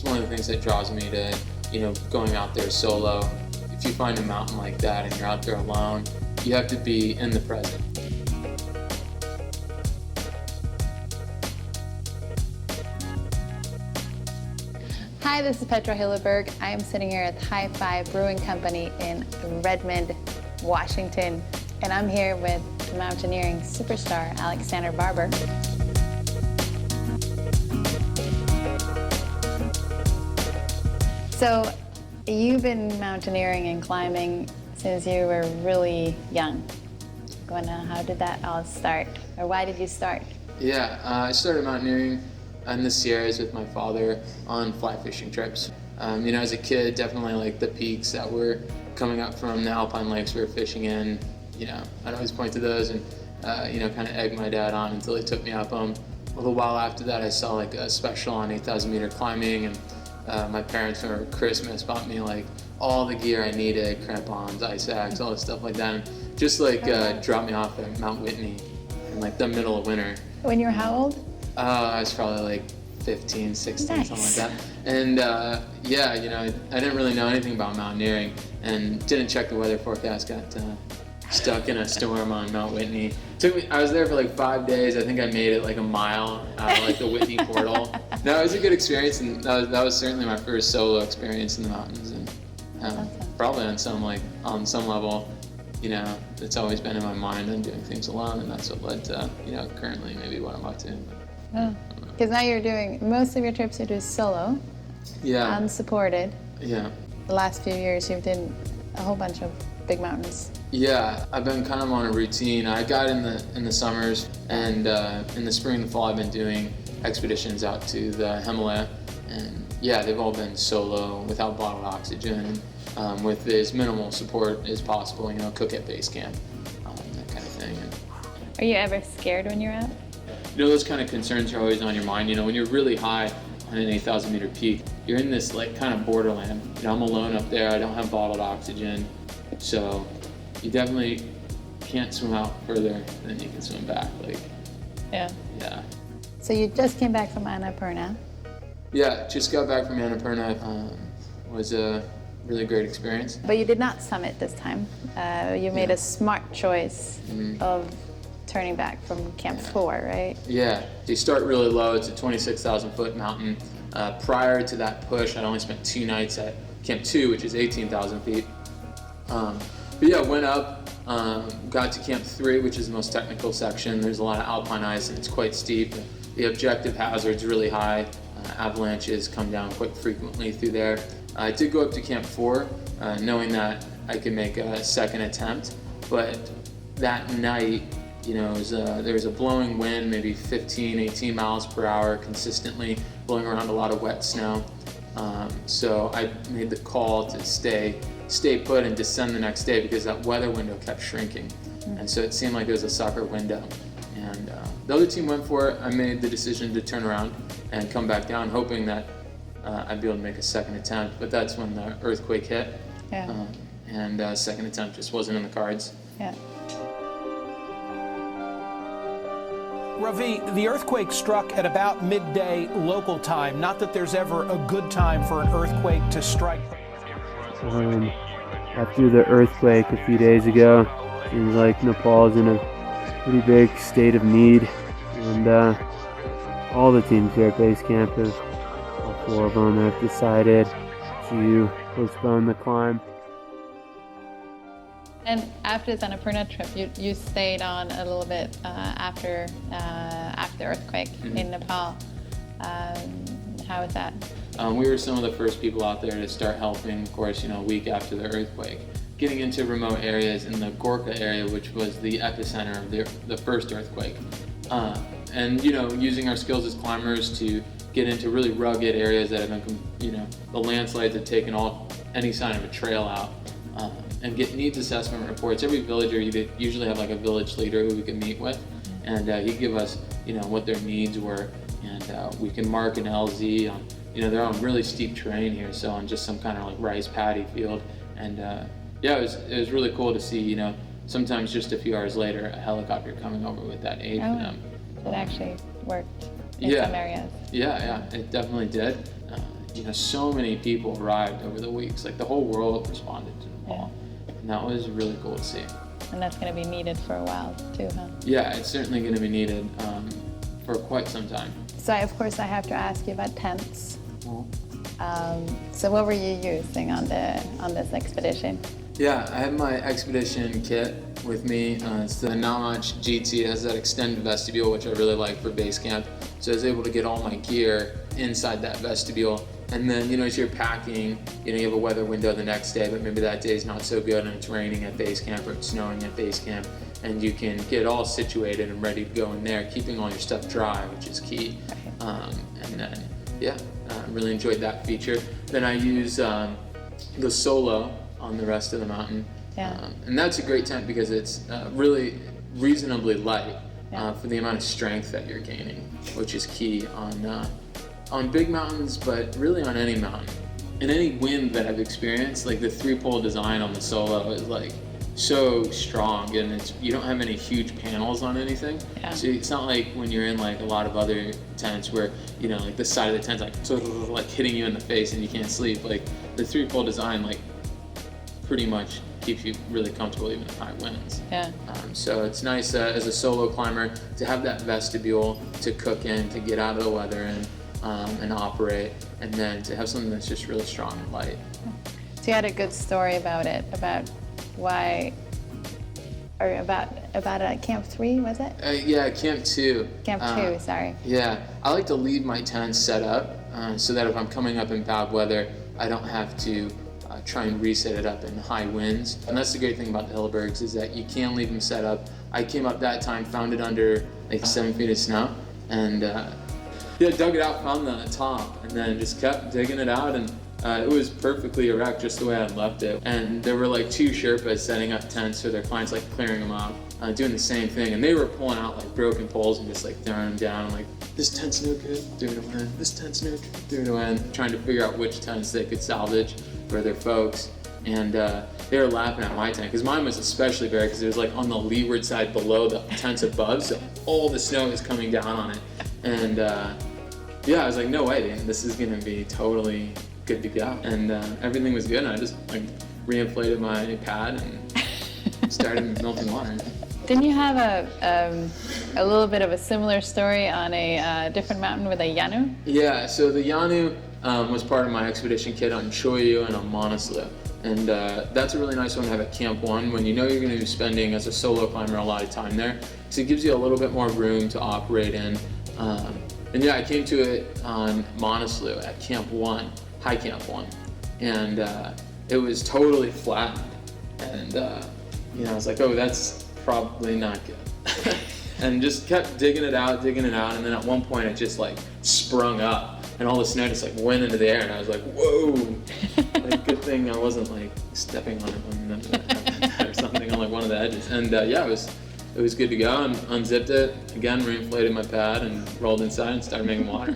It's one of the things that draws me to, going out there solo. If you find a mountain like that and you're out there alone, you have to be in the present. Hi, this is Petra Hilleberg. I am sitting here at High Five Brewing Company in Redmond, Washington, and I'm here with mountaineering superstar Alexander Barber. So, you've been mountaineering and climbing since you were really young. How did that all start, or why did you start? Yeah, I started mountaineering in the Sierras with my father on fly fishing trips. As a kid, definitely like the peaks that were coming up from the alpine lakes we were fishing in. I'd always point to those and kind of egg my dad on until he took me up them. A little while after that, I saw like a special on 8,000 meter climbing, and my parents for Christmas bought me like all the gear I needed, crampons, ice axe, all this stuff like that, and just dropped me off at Mount Whitney in like the middle of winter. When you were how old? I was probably like 15, 16, nice. Something like that. And I didn't really know anything about mountaineering and didn't check the weather forecast, got stuck in a storm on Mount Whitney. I was there for like 5 days. I think I made it like a mile out of like the Whitney portal. No, it was a good experience, and that was certainly my first solo experience in the mountains. And awesome. Probably on some level, it's always been in my mind on doing things alone, and that's what led to currently maybe what I'm up to. Because now you're doing most of your trips you do solo, unsupported. Yeah. The last few years you've done a whole bunch of big mountains. Yeah, I've been kind of on a routine. I got in the summers, and in the spring and the fall I've been doing expeditions out to the Himalaya, and they've all been solo, without bottled oxygen, with as minimal support as possible. Cook at base camp, that kind of thing. Are you ever scared when you're out? Those kind of concerns are always on your mind. When you're really high on an 8,000 meter peak, you're in this like kind of borderland. I'm alone up there. I don't have bottled oxygen, so you definitely can't swim out further than you can swim back. Yeah. So you just came back from Annapurna. Yeah, just got back from Annapurna. Was a really great experience. But you did not summit this time. You made a smart choice of turning back from Camp 4, right? Yeah, you start really low. It's a 26,000 foot mountain. Prior to that push, I'd only spent 2 nights at Camp 2, which is 18,000 feet. Went up, got to Camp 3, which is the most technical section. There's a lot of alpine ice and it's quite steep. The objective hazard's really high. Avalanches come down quite frequently through there. I did go up to Camp 4, knowing that I could make a second attempt, but that night, there was a blowing wind, maybe 15, 18 miles per hour consistently, blowing around a lot of wet snow. So I made the call to stay put and descend the next day because that weather window kept shrinking. And so it seemed like it was a sucker window. And the other team went for it. I made the decision to turn around and come back down, hoping that I'd be able to make a second attempt. But that's when the earthquake hit. And second attempt just wasn't in the cards. Yeah. Ravi, the earthquake struck at about midday local time. Not that there's ever a good time for an earthquake to strike. After the earthquake a few days ago, seems like Nepal's in a pretty big state of need, and all the teams here at base camp all 4 of them have decided to postpone the climb. And after this Annapurna trip, you stayed on a little bit after the earthquake in Nepal. How was that? We were some of the first people out there to start helping, of course, a week after the earthquake. Getting into remote areas in the Gorkha area, which was the epicenter of the first earthquake. And, using our skills as climbers to get into really rugged areas that have been, the landslides have taken any sign of a trail out. And get needs assessment reports. Every villager, you usually have like a village leader who we can meet with, and he'd give us, what their needs were, and we can mark an LZ on, they're on really steep terrain here, so on just some kind of like rice paddy field, and it was really cool to see, sometimes just a few hours later, a helicopter coming over with that aid for them. It actually worked in some areas. Yeah, it definitely did. so many people arrived over the weeks. Like the whole world responded to Nepal, and that was really cool to see. And that's going to be needed for a while too, huh? Yeah, it's certainly going to be needed for quite some time. So of course I have to ask you about tents. So what were you using on this expedition? Yeah, I had my expedition kit with me. It's the Notch GT. It has that extended vestibule, which I really like for base camp. So I was able to get all my gear inside that vestibule. And then, as you're packing, you have a weather window the next day, but maybe that day's not so good and it's raining at base camp or it's snowing at base camp. And you can get all situated and ready to go in there, keeping all your stuff dry, which is key. And then, really enjoyed that feature. Then I use the Solo on the rest of the mountain. And that's a great tent because it's really reasonably light for the amount of strength that you're gaining, which is key on big mountains, but really on any mountain. In any wind that I've experienced, like the 3-pole design on the Solo is like so strong, and you don't have any huge panels on anything. So it's not like when you're in like a lot of other tents where like the side of the tent's like hitting you in the face and you can't sleep. Like the 3-pole design pretty much keeps you really comfortable even in high winds. So it's nice as a solo climber to have that vestibule to cook in, to get out of the weather and operate, and then to have something that's just really strong and light. So you had a good story about it, about why, or about Camp 3, was it? Camp 2. Camp 2, sorry. Yeah, I like to leave my tent set up so that if I'm coming up in bad weather, I don't have to try and reset it up in high winds. And that's the great thing about the Hillebergs, is that you can leave them set up. I came up that time, found it under like 7 feet of snow, and dug it out, found the top, and then just kept digging it out, and it was perfectly erect just the way I left it. And there were like 2 Sherpas setting up tents for their clients, like clearing them out, doing the same thing, and they were pulling out like broken poles and just like throwing them down. I'm like, this tent's no good, threw it away. This tent's no good, threw it away. And trying to figure out which tents they could salvage for their folks. And they were laughing at my tent, because mine was especially bad because it was like on the leeward side below the tents above, so all the snow was coming down on it. And I was like, no way, dude, this is gonna be totally good to go. And everything was good, and I just like reinflated my pad and started melting water. Didn't you have a little bit of a similar story on a different mountain with a Yanu? Yeah, so the Yanu was part of my expedition kit on Choyu and on Manaslu. And that's a really nice one to have at Camp 1 when you know you're going to be spending as a solo climber a lot of time there. So it gives you a little bit more room to operate in. I came to it on Manaslu at Camp 1, High Camp 1. And it was totally flat. And I was like, oh, that's probably not good. And just kept digging it out, and then at one point it just like sprung up, and all the snow just like went into the air, and I was like, whoa! Like, good thing I wasn't like stepping on it or something on like one of the edges. And it was good to go, and unzipped it again, reinflated my pad, and rolled inside and started making water.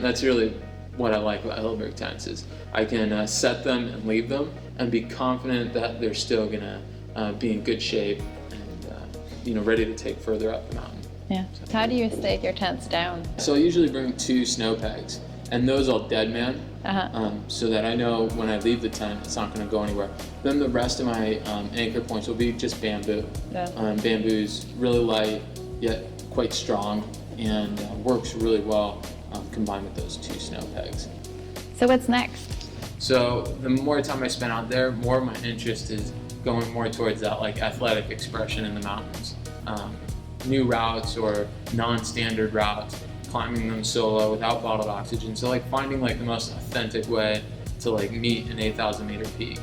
That's really what I like about Hilleberg tents, is I can set them and leave them and be confident that they're still gonna be in good shape and ready to take further up the mountain. Yeah. So how do you stake your tents down? So I usually bring 2 snow pegs, and those I'll dead man, so that I know when I leave the tent it's not going to go anywhere. Then the rest of my anchor points will be just bamboo. Bamboo's really light yet quite strong, and works really well combined with those 2 snow pegs. So what's next? So the more time I spend out there, more of my interest is going more towards that like athletic expression in the mountains. New routes or non-standard routes, climbing them solo without bottled oxygen. So like finding like the most authentic way to like meet an 8,000 meter peak.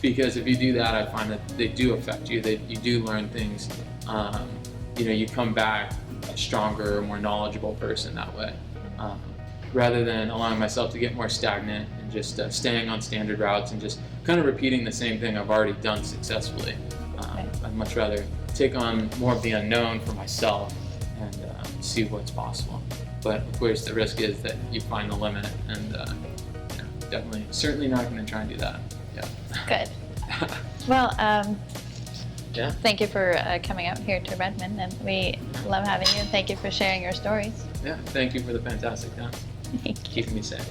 Because if you do that, I find that they do affect you. You do learn things. You come back a stronger, more knowledgeable person that way. Rather than allowing myself to get more stagnant and just staying on standard routes and just kind of repeating the same thing I've already done successfully. I'd much rather take on more of the unknown for myself and see what's possible. But of course, the risk is that you find the limit, and certainly not going to try and do that. Good. Well, thank you for coming out here to Redmond, and we love having you. Thank you for sharing your stories. Yeah, thank you for the fantastic time. Keeping me safe.